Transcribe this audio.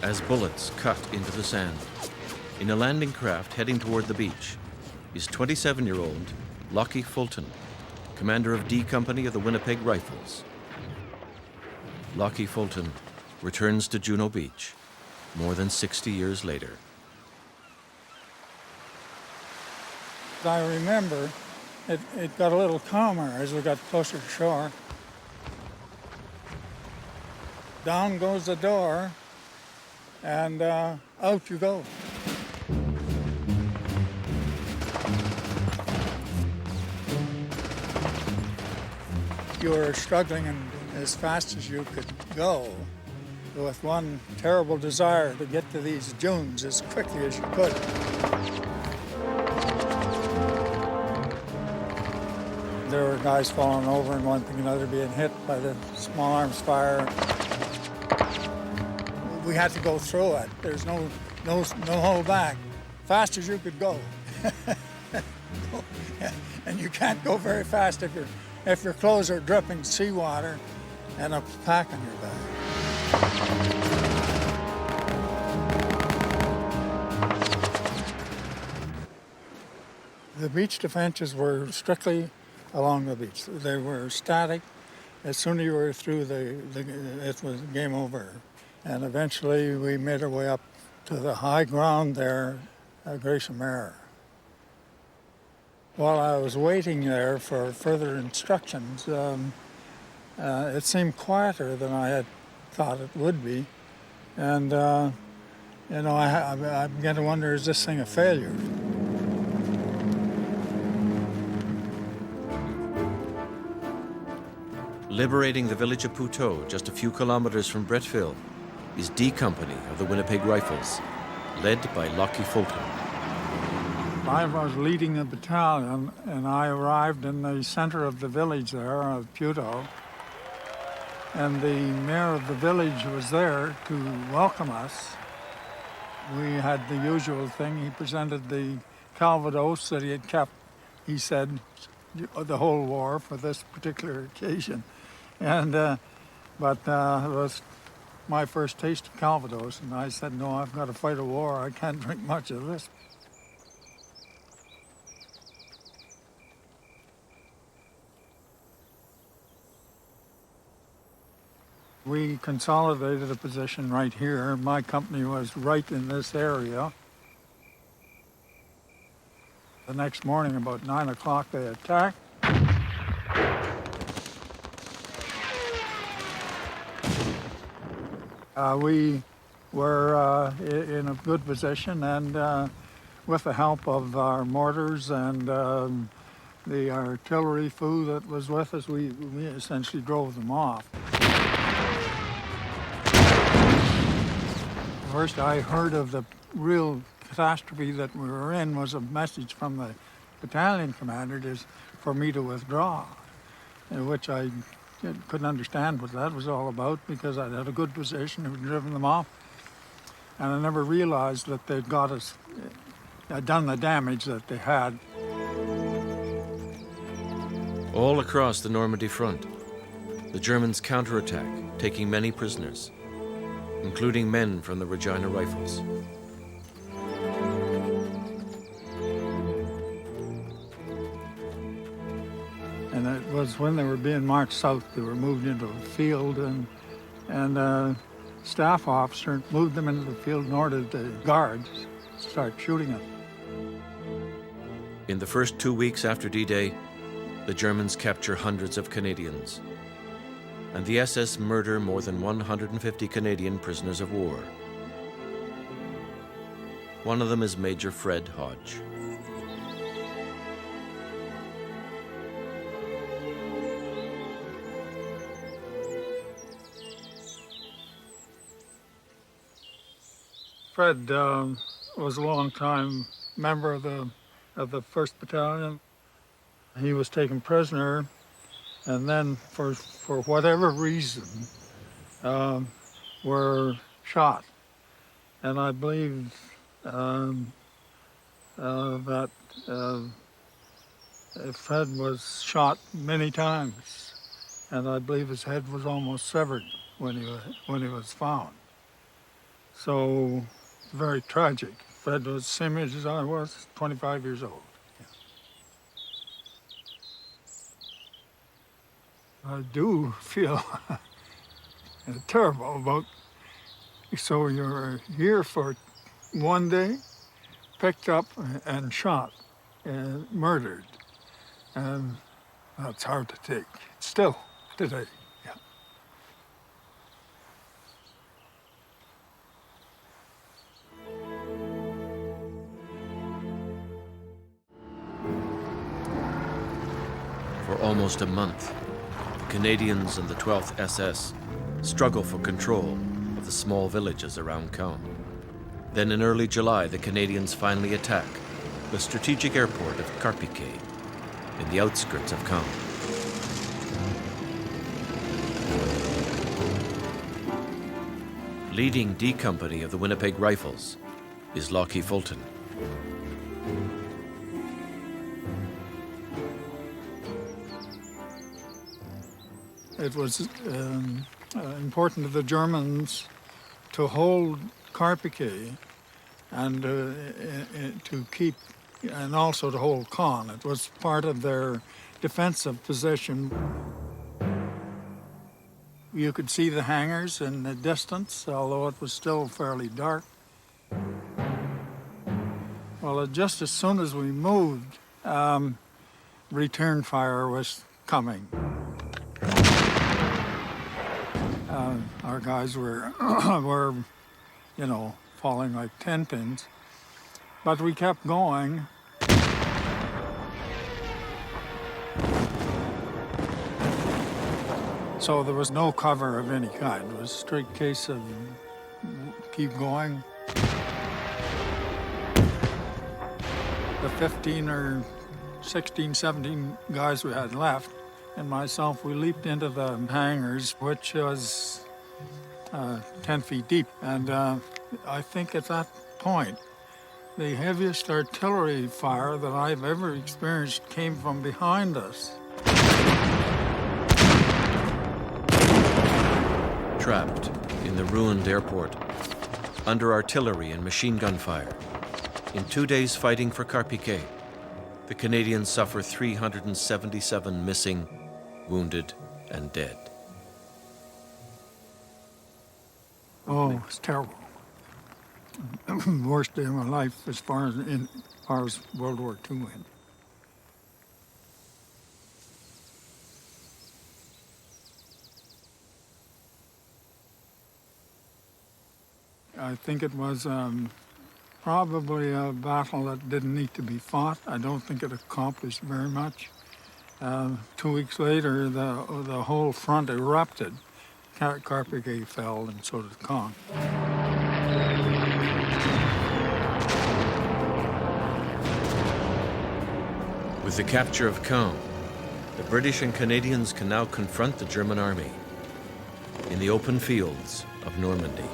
as bullets cut into the sand. In a landing craft heading toward the beach is 27-year-old Lockie Fulton, commander of D Company of the Winnipeg Rifles. Lockie Fulton returns to Juno Beach more than 60 years later. I remember it got a little calmer as we got closer to shore. Down goes the door, and out you go. You were struggling as fast as you could go, with one terrible desire to get to these dunes as quickly as you could. There were guys falling over and one thing and another being hit by the small arms fire. We had to go through it. There's no hold back. Fast as you could go. And you can't go very fast if your clothes are dripping seawater and a pack on your back. The beach defenses were strictly along the beach. They were static. As soon as you were through, it was game over. And eventually we made our way up to the high ground there at Grayson Mare. While I was waiting there for further instructions, it seemed quieter than I had thought it would be. And, I began to wonder, is this thing a failure? Liberating the village of Puteaux, just a few kilometers from Bretteville, is D Company of the Winnipeg Rifles, led by Lockie Fulton. I was leading a battalion, and I arrived in the center of the village there of Puteaux. And the mayor of the village was there to welcome us. We had the usual thing. He presented the Calvados that he had kept, he said, the whole war for this particular occasion. And but it was my first taste of Calvados, and I said, no, I've got to fight a war. I can't drink much of this. We consolidated a position right here. My company was right in this area. The next morning, about 9 o'clock, they attacked. We were in a good position, and with the help of our mortars and the artillery foo that was with us, we essentially drove them off. First I heard of the real catastrophe that we were in was a message from the battalion commander for me to withdraw, which I couldn't understand what that was all about because I had a good position and driven them off. And I never realized that they'd got us, done the damage that they had. All across the Normandy front, the Germans counterattack, taking many prisoners, including men from the Regina Rifles. And it was when they were being marched south, they were moved into a field, and staff officer moved them into the field and ordered the guards to start shooting them. In the first 2 weeks after D-Day, the Germans capture hundreds of Canadians, and the SS murder more than 150 Canadian prisoners of war. One of them is Major Fred Hodge. Fred was a long-time member of the 1st Battalion. He was taken prisoner, and then for whatever reason, were shot. And I believe that Fred was shot many times, and I believe his head was almost severed when he was found. So, very tragic. Fred was the same age as I was, 25 years old. Yeah. I do feel terrible about, so you're here for one day, picked up and shot and murdered. And that's hard to take, still today. Yeah. For almost a month, the Canadians and the 12th SS struggle for control of the small villages around Caen. Then in early July, the Canadians finally attack the strategic airport of Carpiquet in the outskirts of Caen. Leading D Company of the Winnipeg Rifles is Lockie Fulton. It was important to the Germans to hold Carpiquet and to keep, and also to hold Caen. It was part of their defensive position. You could see the hangars in the distance, although it was still fairly dark. Well, just as soon as we moved, return fire was coming. Our guys were, you know, falling like 10 pins, but we kept going. So there was no cover of any kind. It was a straight case of keep going. The 15 or 16, 17 guys we had left, and myself, we leaped into the hangars, which was 10 feet deep. And I think at that point, the heaviest artillery fire that I've ever experienced came from behind us. Trapped in the ruined airport, under artillery and machine gun fire, in 2 days fighting for Carpiquet, the Canadians suffer 377 missing, wounded, and dead. Oh, it was terrible. Worst day of my life as far as World War II went. I think it was probably a battle that didn't need to be fought. I don't think it accomplished very much. 2 weeks later, the whole front erupted. Carpiquet fell, and so did Caen. With the capture of Caen, the British and Canadians can now confront the German army in the open fields of Normandy.